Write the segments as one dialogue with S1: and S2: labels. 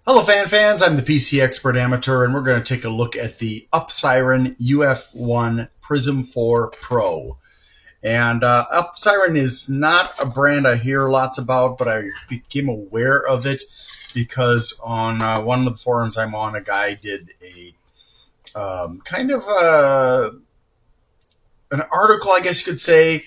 S1: Hello fans, I'm the PC Expert Amateur and we're going to take a look at the Upsiren UF-1 Prism 4 Pro. And Upsiren is not a brand I hear lots about, but I became aware of it because on one of the forums I'm on, a guy did a an article, I guess you could say,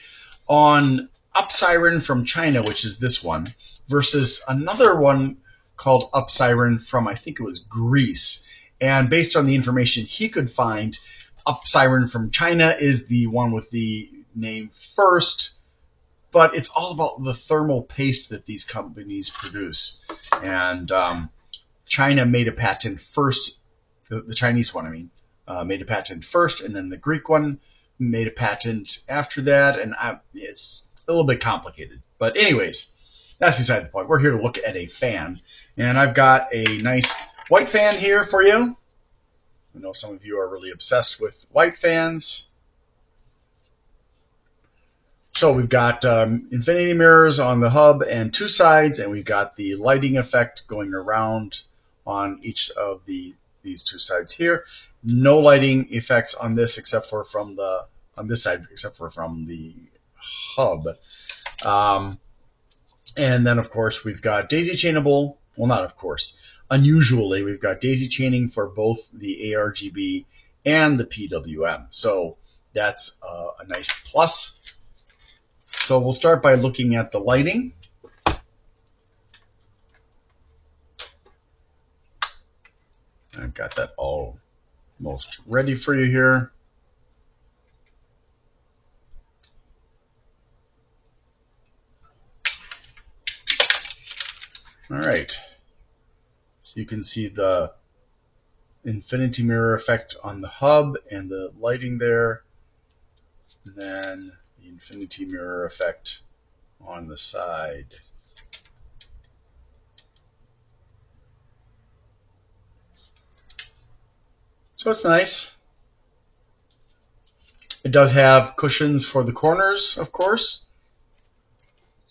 S1: on Upsiren from China, which is this one, versus another one called Upsiren from, I think it was Greece. And based on the information he could find, Upsiren from China is the one with the name first, but it's all about the thermal paste that these companies produce. And China made a patent first, the Chinese one, I mean, made a patent first, and then the Greek one made a patent after that, and it's a little bit complicated. But anyways, that's beside the point. We're here to look at a fan, and I've got a nice white fan here for you. I know some of you are really obsessed with white fans. So we've got infinity mirrors on the hub and two sides, and we've got the lighting effect going around on each of these two sides here. No lighting effects on this except for from the this side, except for from the hub. And then of course we've got daisy chainable. Well, not of course. Unusually, we've got daisy chaining for both the ARGB and the PWM. So that's a nice plus. So we'll start by looking at the lighting. I've got that almost ready for you here. All right. So you can see the infinity mirror effect on the hub and the lighting there. And then the infinity mirror effect on the side. So it's nice. It does have cushions for the corners, of course.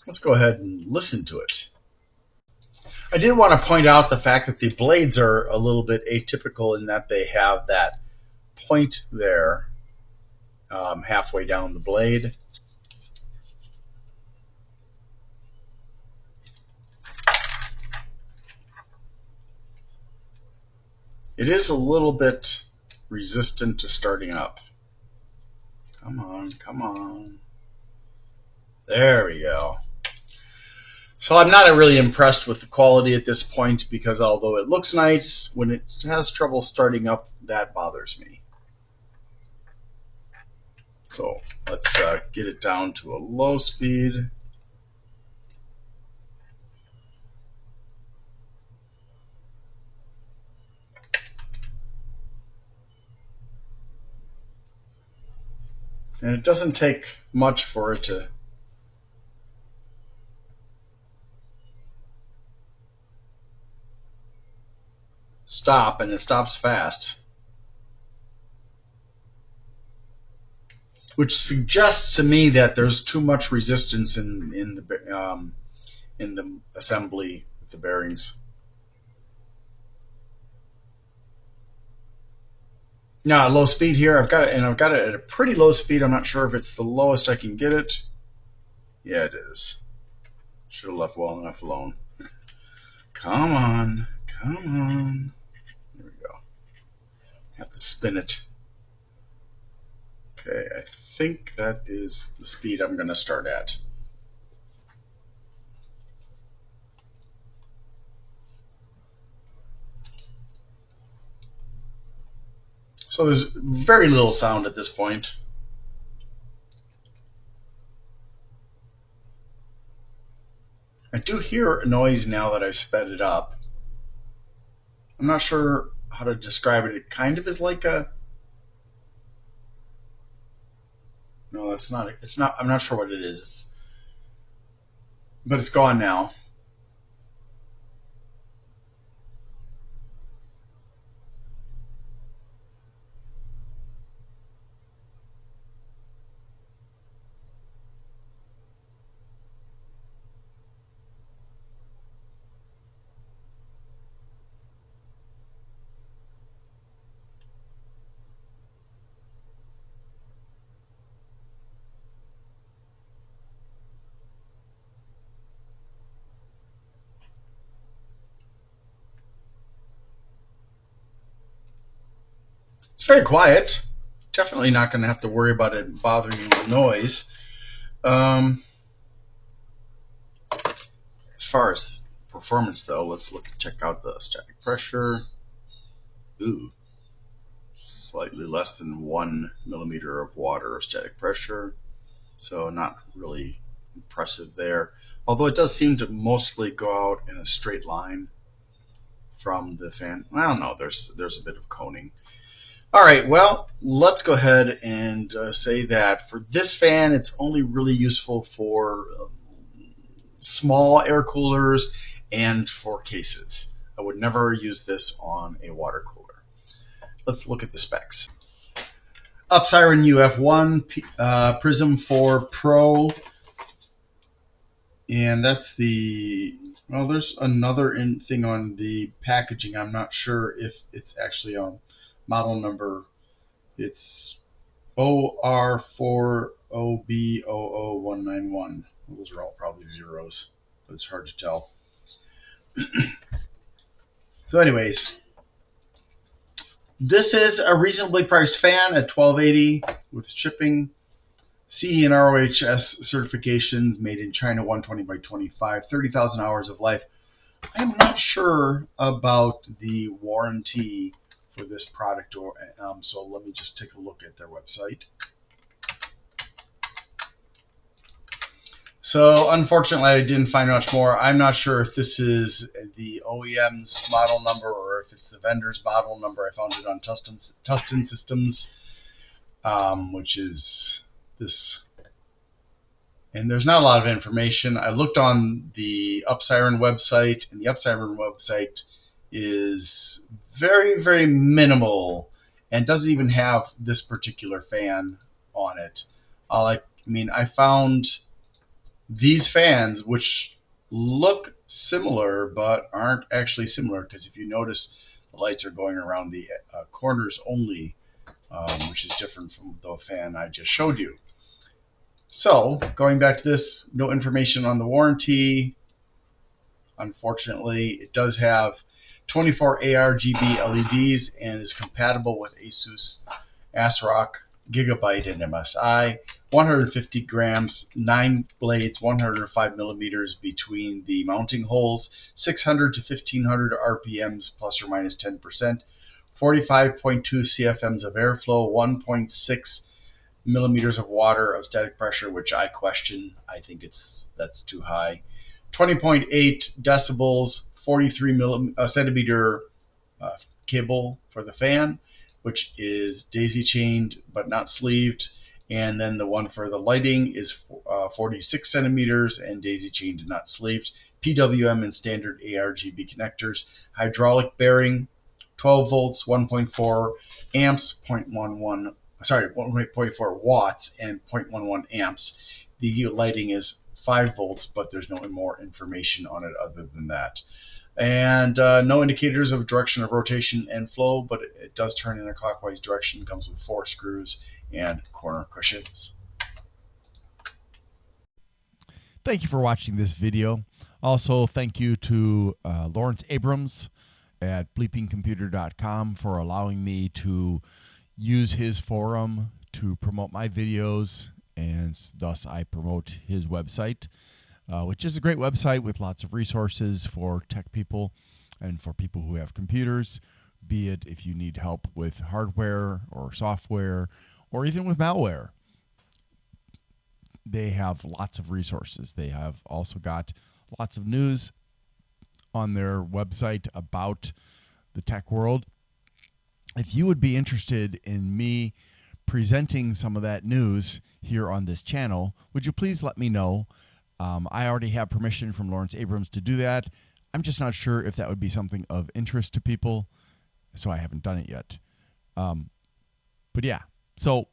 S1: Let's go ahead and listen to it. I did want to point out the fact that the blades are a little bit atypical in that they have that point there halfway down the blade. It is a little bit resistant to starting up. Come on, come on. There we go. So I'm not really impressed with the quality at this point because although it looks nice, when it has trouble starting up, that bothers me. So let's get it down to a low speed. And it doesn't take much for it to stop, and it stops fast, which suggests to me that there's too much resistance in the assembly with the bearings. Now at low speed here, I've got it at a pretty low speed. I'm not sure if it's the lowest I can get it. Yeah, it is. Should have left well enough alone. Come on, come on. There we go. Have to spin it. Okay, I think that is the speed I'm going to start at. So there's very little sound at this point. I do hear a noise now that I've sped it up. I'm not sure how to describe it. It kind of is like a... No, that's not. It's not. I'm not sure what it is. But it's gone now. It's very quiet. Definitely not going to have to worry about it bothering you with noise. As far as performance, though, let's check out the static pressure. Ooh, slightly less than 1 millimeter of water of static pressure, so not really impressive there. Although it does seem to mostly go out in a straight line from the fan. Well, no, there's a bit of coning. All right, well, let's go ahead and say that for this fan, it's only really useful for small air coolers and for cases. I would never use this on a water cooler. Let's look at the specs. Upsiren UF-1 Prism 4 Pro, and that's well, there's another thing on the packaging. I'm not sure if it's actually a model number. It's OR4OB00191. Those are all probably zeros, but it's hard to tell. So anyways, this is a reasonably priced fan at $12.80 with shipping. CE and ROHS certifications, made in China, 120 by 25, 30,000 hours of life. I'm not sure about the warranty for this product, so let me just take a look at their website. So unfortunately, I didn't find much more. I'm not sure if this is the OEM's model number or if it's the vendor's model number. I found it on Tustin Systems, which is this. And there's not a lot of information. I looked on the Upsiren website, and the Upsiren website is very, very minimal and doesn't even have this particular fan on it. I found these fans, which look similar but aren't actually similar, because if you notice, the lights are going around the corners only, which is different from the fan I just showed you. So going back to this, no information on the warranty. Unfortunately, it does have 24 ARGB LEDs and is compatible with Asus ASRock Gigabyte and MSI. 150 grams, 9 blades, 105 millimeters between the mounting holes, 600 to 1500 RPMs plus or minus 10%, 45.2 CFMs of airflow, 1.6 millimeters of water of static pressure, which I question. I think that's too high. 20.8 decibels, 43 centimeter cable for the fan, which is daisy chained but not sleeved. And then the one for the lighting is 46 centimeters and daisy chained and not sleeved. PWM and standard ARGB connectors. Hydraulic bearing, 12 volts, 1.4 amps, 1.4 watts and 0.11 amps. The lighting is 5 volts, but there's no more information on it other than that. And no indicators of direction of rotation and flow, but it does turn in a clockwise direction. Comes with 4 screws and corner cushions.
S2: Thank you for watching this video. Also, thank you to Lawrence Abrams at bleepingcomputer.com for allowing me to use his forum to promote my videos, and thus I promote his website, which is a great website with lots of resources for tech people and for people who have computers, be it if you need help with hardware or software or even with malware. They have lots of resources. They have also got lots of news on their website about the tech world. If you would be interested in me presenting some of that news here on this channel, would you please let me know? I already have permission from Lawrence Abrams to do that. I'm just not sure if that would be something of interest to people, so I haven't done it yet. But yeah, so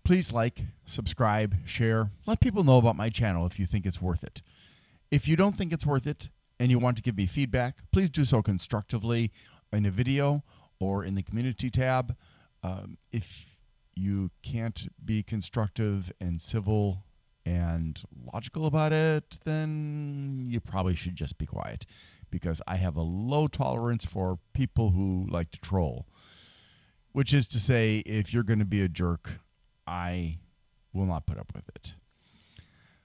S2: please like, subscribe, share. Let people know about my channel if you think it's worth it. If you don't think it's worth it and you want to give me feedback, please do so constructively in a video or in the community tab. If you can't be constructive and civil and logical about it, then you probably should just be quiet, because I have a low tolerance for people who like to troll. which is to say, if you're going to be a jerk, I will not put up with it.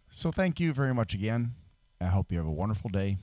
S2: So thank you very much again. I hope you have a wonderful day.